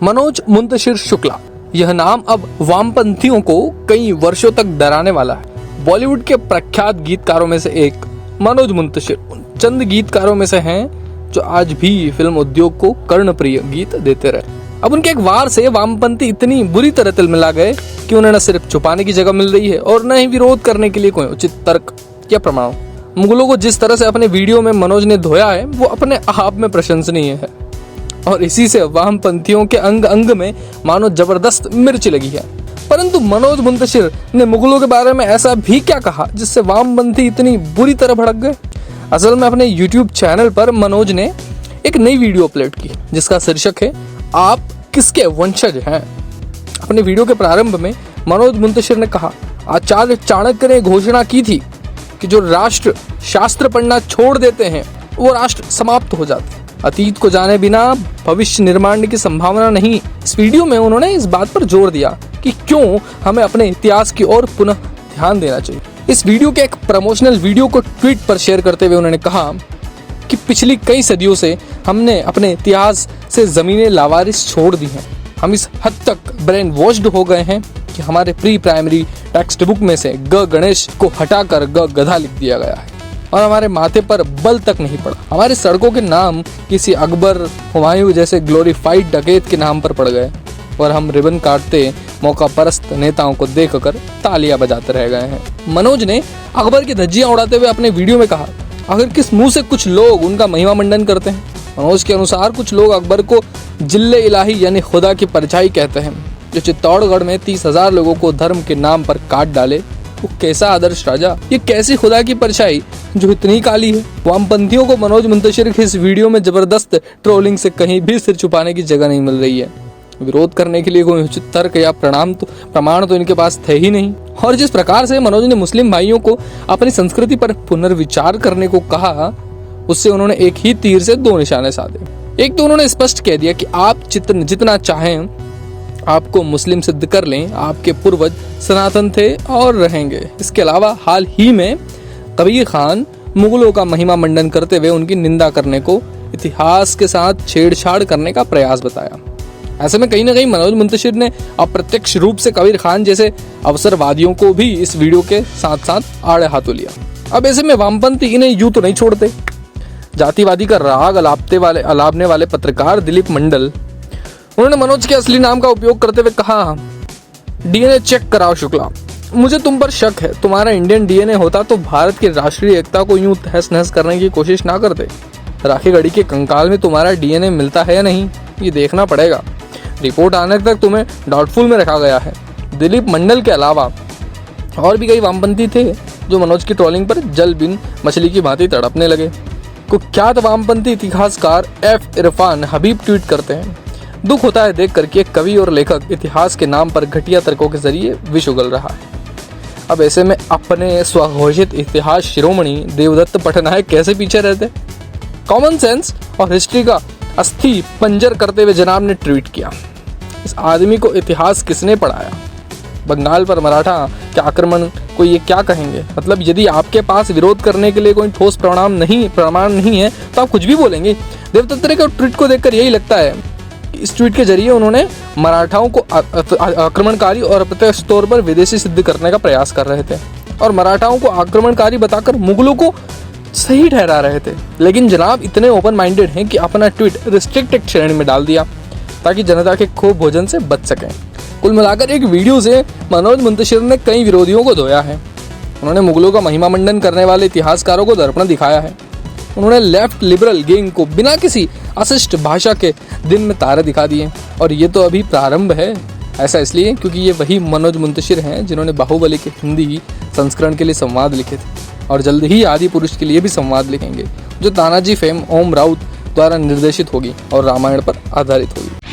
मनोज मुंतशिर शुक्ला, यह नाम अब वामपंथियों को कई वर्षों तक डराने वाला है। बॉलीवुड के प्रख्यात गीतकारों में से एक मनोज मुंतशिर उन चंद गीतकारों में से हैं जो आज भी फिल्म उद्योग को कर्णप्रिय गीत देते रहे। अब उनके एक वार से वामपंथी इतनी बुरी तरह तिलमिला गए कि उन्हें न सिर्फ छुपाने की जगह मिल रही है और न ही विरोध करने के लिए कोई उचित तर्क या प्रमाण। मुगलों को जिस तरह से अपने वीडियो में मनोज ने धोया है वो अपने आप में प्रशंसनीय है और इसी से वामपंथियों के अंग अंग में मानो जबरदस्त मिर्च लगी है। परंतु मनोज मुंतशिर ने मुगलों के बारे में ऐसा भी क्या कहा जिससे वामपंथी इतनी बुरी तरह भड़क गए। असल में अपने YouTube चैनल पर मनोज ने एक नई वीडियो अपलोड की जिसका शीर्षक है आप किसके वंशज हैं। अपने वीडियो के प्रारंभ में मनोज मुंतशिर ने कहा, आचार्य चाणक्य ने घोषणा की थी कि जो राष्ट्र शास्त्र पढ़ना छोड़ देते हैं वो राष्ट्र समाप्त हो जाते हैं। अतीत को जाने बिना भविष्य निर्माण की संभावना नहीं। इस वीडियो में उन्होंने इस बात पर जोर दिया कि क्यों हमें अपने इतिहास की ओर पुनः ध्यान देना चाहिए। इस वीडियो के एक प्रमोशनल वीडियो को ट्वीट पर शेयर करते हुए उन्होंने कहा कि पिछली कई सदियों से हमने अपने इतिहास से जमीनें लावारिस छोड़ दी हैं। हम इस हद तक ब्रेन वॉश्ड हो गए हैं कि हमारे प्री प्राइमरी टेक्स्ट बुक में से ग गणेश को हटाकर ग गधा लिख दिया गया है और हमारे माथे पर बल तक नहीं पड़ा। हमारी सड़कों के नाम किसी अकबर हुमायूं जैसे ग्लोरीफाइड डकैत के नाम पर पड़ गए और हम रिबन काटते मौका परस्त नेताओं को देखकर तालियां बजाते रह गए हैं। मनोज ने अकबर की धज्जियां उड़ाते हुए अपने वीडियो में कहा, आखिर किस मुंह से कुछ लोग उनका महिमा मंडन करते हैं। मनोज के अनुसार कुछ लोग अकबर को जिल्ले इलाही यानी खुदा की परछाई कहते हैं जो चित्तौड़गढ़ में 30,000 लोगों को धर्म के नाम पर काट डाले। वो कैसा आदर्श राजा, ये कैसी खुदा की परछाई जो इतनी काली है। वामपंथियों को मनोज मुंतशिर के इस वीडियो में जबरदस्त ट्रोलिंग से कहीं भी सिर छुपाने की जगह नहीं मिल रही है। विरोध करने के लिए कोई उचित तर्क या प्रमाण तो इनके पास थे ही नहीं। और जिस प्रकार से मनोज ने मुस्लिम भाइयों को अपनी संस्कृति पर पुनर्विचार करने को कहा उससे उन्होंने एक ही तीर से दो निशाने साधे। एक तो उन्होंने स्पष्ट कह दिया कि आप जितना चाहें आपको मुस्लिम सिद्ध कर लें, आपके पूर्वज सनातन थे और रहेंगे। इसके अलावा हाल ही में कबीर खान मुगलों का महिमा मंडन करते हुए उनकी निंदा करने को इतिहास के साथ छेड़छाड़ करने का प्रयास बताया। ऐसे में कहीं ना कहीं मनोज मुंतशिर ने अप्रत्यक्ष रूप से कबीर खान जैसे अवसरवादियों को भी इस वीडियो के साथ साथ आड़े हाथों लिया। अब ऐसे में वामपंथी इन्हें यूं तो नहीं छोड़ते। जातिवादी का राग अलापने वाले पत्रकार दिलीप मंडल, उन्होंने मनोज के असली नाम का उपयोग करते हुए कहा, डीएनए चेक कराओ शुक्ला, मुझे तुम पर शक है। तुम्हारा इंडियन डीएनए होता तो भारत की राष्ट्रीय एकता को यूं तहस नहस करने की कोशिश ना करते। राखी गढ़ी के कंकाल में तुम्हारा डीएनए मिलता है या नहीं ये देखना पड़ेगा। रिपोर्ट आने तक तुम्हें डाउटफुल में रखा गया है। दिलीप मंडल के अलावा और भी कई वामपंथी थे जो मनोज की ट्रोलिंग पर जल बिन मछली की भांति तड़पने लगे। कुख्यात वामपंथी इतिहासकार एफ इरफान हबीब ट्वीट करते हैं, दुख होता है देखकर कि एक कवि और लेखक इतिहास के नाम पर घटिया तर्कों के जरिए विष उगल रहा है। अब ऐसे में अपने स्वघोषित इतिहास शिरोमणि देवदत्त पटनायक कैसे पीछे रहते। कॉमन सेंस और हिस्ट्री का अस्थि पंजर करते हुए जनाब ने ट्वीट किया, इस आदमी को इतिहास किसने पढ़ाया। बंगाल पर मराठा के आक्रमण को ये क्या कहेंगे। मतलब यदि आपके पास विरोध करने के लिए कोई ठोस प्रमाण नहीं है तो आप कुछ भी बोलेंगे। देवदत्त के ट्वीट को देखकर यही लगता है, इस ट्वीट के जरिए उन्होंने मराठाओं को आक्रमणकारी और अप्रत्यक्ष तौर पर विदेशी सिद्ध करने का प्रयास कर रहे थे और मराठाओं को आक्रमणकारी बताकर मुगलों को सही ठहरा रहे थे। लेकिन जनाब इतने ओपन माइंडेड हैं कि अपना ट्वीट रिस्ट्रिक्टेड श्रेणी में डाल दिया ताकि जनता के खूब भोजन से बच सकें। कुल मिलाकर एक वीडियो से मनोज मुंतशिर ने कई विरोधियों को धोया है। उन्होंने मुगलों का महिमा मंडन करने वाले इतिहासकारों को दर्पण दिखाया है। उन्होंने लेफ्ट लिबरल गैंग को बिना किसी अशिष्ट भाषा के दिन में तारे दिखा दिए और ये तो अभी प्रारंभ है। ऐसा इसलिए क्योंकि ये वही मनोज मुंतशिर हैं जिन्होंने बाहुबली के हिंदी संस्करण के लिए संवाद लिखे थे और जल्द ही आदि पुरुष के लिए भी संवाद लिखेंगे जो तानाजी फेम ओम राउत द्वारा निर्देशित होगी और रामायण पर आधारित होगी।